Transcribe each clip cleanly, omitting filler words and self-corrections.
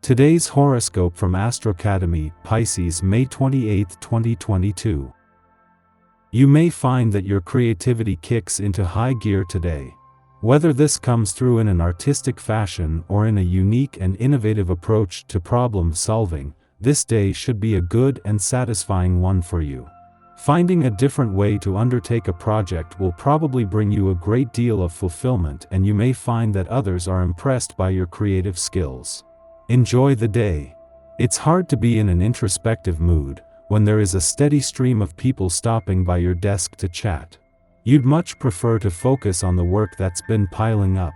Today's horoscope from Astrocademy Pisces May 28, 2022. You may find that your creativity kicks into high gear today. Whether this comes through in an artistic fashion or in a unique and innovative approach to problem solving, this day should be a good and satisfying one for you. Finding a different way to undertake a project will probably bring you a great deal of fulfillment, and you may find that others are impressed by your creative skills. Enjoy the day. It's hard to be in an introspective mood when there is a steady stream of people stopping by your desk to chat. You'd much prefer to focus on the work that's been piling up.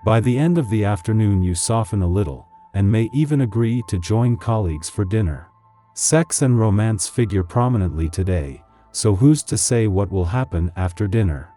By the end of the afternoon you soften a little, and may even agree to join colleagues for dinner. Sex and romance figure prominently today, so who's to say what will happen after dinner?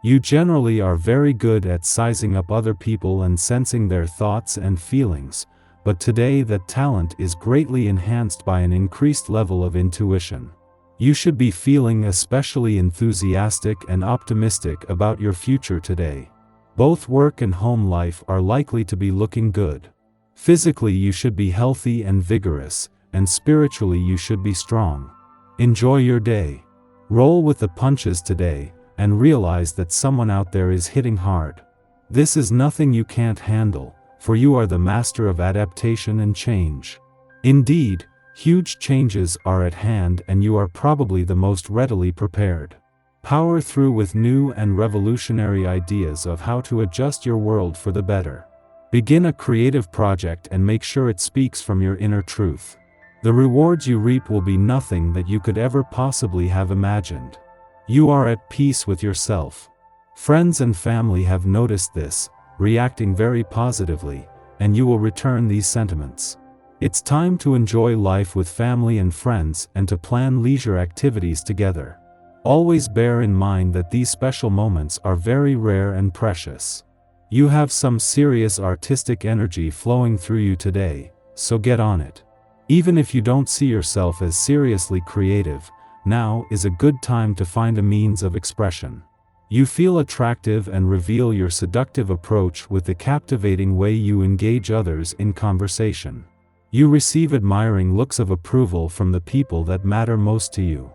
You generally are very good at sizing up other people and sensing their thoughts and feelings, but today that talent is greatly enhanced by an increased level of intuition. You should be feeling especially enthusiastic and optimistic about your future today. Both work and home life are likely to be looking good. Physically you should be healthy and vigorous, and spiritually you should be strong. Enjoy your day. Roll with the punches today, and realize that someone out there is hitting hard. This is nothing you can't handle, for you are the master of adaptation and change. Indeed, huge changes are at hand and you are probably the most readily prepared. Power through with new and revolutionary ideas of how to adjust your world for the better. Begin a creative project and make sure it speaks from your inner truth. The rewards you reap will be nothing that you could ever possibly have imagined. You are at peace with yourself. Friends and family have noticed this, reacting very positively, and you will return these sentiments. It's time to enjoy life with family and friends and to plan leisure activities together. Always bear in mind that these special moments are very rare and precious. You have some serious artistic energy flowing through you today, so get on it. Even if you don't see yourself as seriously creative, now is a good time to find a means of expression. You feel attractive and reveal your seductive approach with the captivating way you engage others in conversation. You receive admiring looks of approval from the people that matter most to you.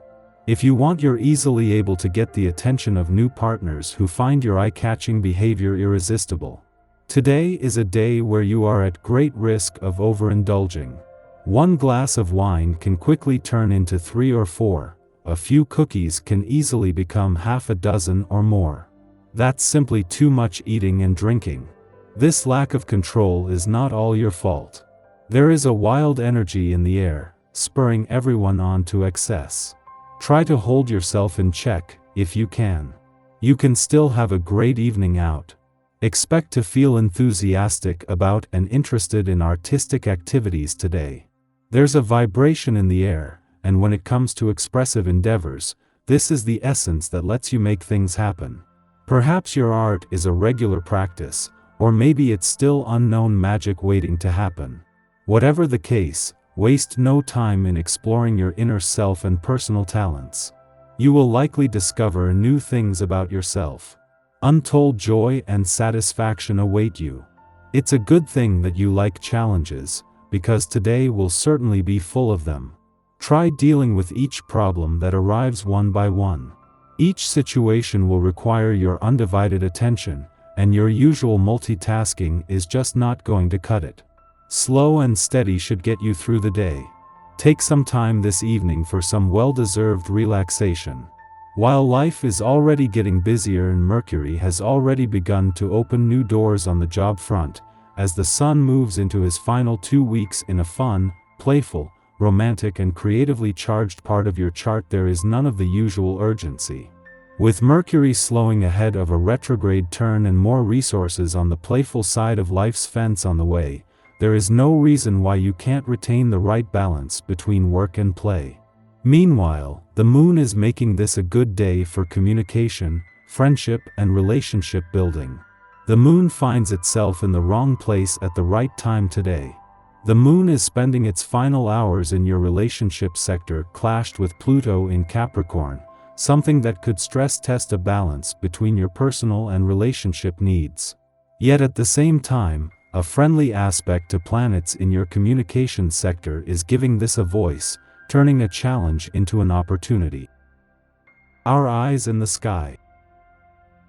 If you want, you're easily able to get the attention of new partners who find your eye-catching behavior irresistible. Today is a day where you are at great risk of overindulging. One glass of wine can quickly turn into 3 or 4. A few cookies can easily become half a dozen or more. That's simply too much eating and drinking. This lack of control is not all your fault. There is a wild energy in the air, spurring everyone on to excess. Try to hold yourself in check, if you can. You can still have a great evening out. Expect to feel enthusiastic about and interested in artistic activities today. There's a vibration in the air, and when it comes to expressive endeavors, this is the essence that lets you make things happen. Perhaps your art is a regular practice, or maybe it's still unknown magic waiting to happen. Whatever the case, waste no time in exploring your inner self and personal talents. You will likely discover new things about yourself. Untold joy and satisfaction await you. It's a good thing that you like challenges, because today will certainly be full of them. Try dealing with each problem that arrives one by one. Each situation will require your undivided attention, and your usual multitasking is just not going to cut it. Slow and steady should get you through the day. Take some time this evening for some well-deserved relaxation. While life is already getting busier and Mercury has already begun to open new doors on the job front, as the Sun moves into his final 2 weeks in a fun, playful, romantic and creatively charged part of your chart, there is none of the usual urgency. With Mercury slowing ahead of a retrograde turn and more resources on the playful side of life's fence on the way, there is no reason why you can't retain the right balance between work and play. Meanwhile, the Moon is making this a good day for communication, friendship and relationship building. The Moon finds itself in the wrong place at the right time today. The Moon is spending its final hours in your relationship sector clashed with Pluto in Capricorn, something that could stress test a balance between your personal and relationship needs. Yet at the same time, A friendly aspect to planets in your communication sector is giving this a voice, turning a challenge into an opportunity. Our eyes in the sky.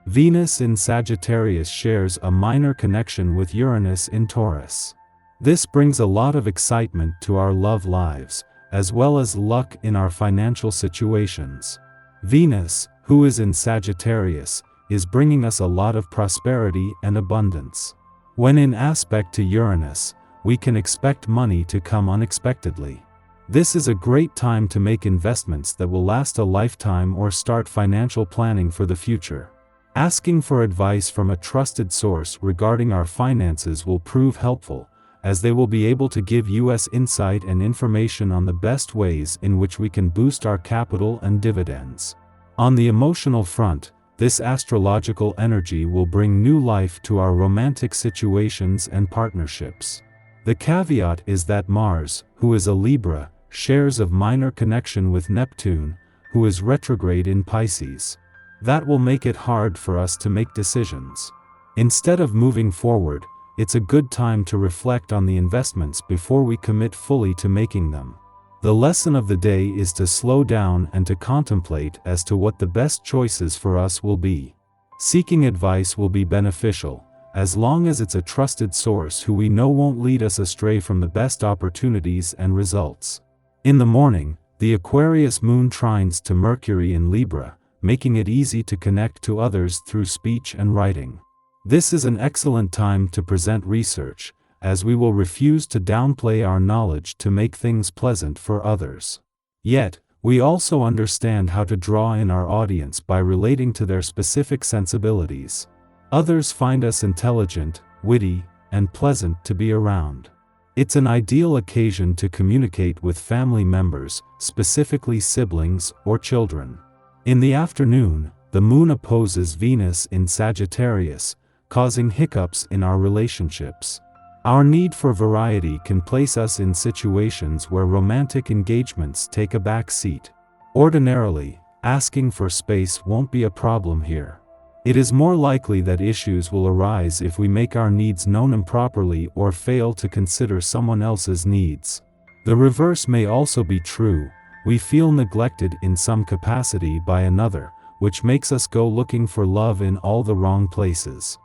Venus in Sagittarius shares a minor connection with Uranus in Taurus. This brings a lot of excitement to our love lives, as well as luck in our financial situations. Venus, who is in Sagittarius, is bringing us a lot of prosperity and abundance. When in aspect to Uranus, we can expect money to come unexpectedly. This is a great time to make investments that will last a lifetime or start financial planning for the future. Asking for advice from a trusted source regarding our finances will prove helpful, as they will be able to give us insight and information on the best ways in which we can boost our capital and dividends. On the emotional front, this astrological energy will bring new life to our romantic situations and partnerships. The caveat is that Mars, who is a Libra, shares a minor connection with Neptune, who is retrograde in Pisces. That will make it hard for us to make decisions. Instead of moving forward, it's a good time to reflect on the investments before we commit fully to making them. The lesson of the day is to slow down and to contemplate as to what the best choices for us will be. Seeking advice will be beneficial, as long as it's a trusted source who we know won't lead us astray from the best opportunities and results. In the morning, the Aquarius moon trines to Mercury in Libra, making it easy to connect to others through speech and writing. This is an excellent time to present research, as we will refuse to downplay our knowledge to make things pleasant for others. Yet, we also understand how to draw in our audience by relating to their specific sensibilities. Others find us intelligent, witty, and pleasant to be around. It's an ideal occasion to communicate with family members, specifically siblings or children. In the afternoon, the moon opposes Venus in Sagittarius, causing hiccups in our relationships. Our need for variety can place us in situations where romantic engagements take a back seat. Ordinarily, asking for space won't be a problem here. It is more likely that issues will arise if we make our needs known improperly or fail to consider someone else's needs. The reverse may also be true. We feel neglected in some capacity by another, which makes us go looking for love in all the wrong places.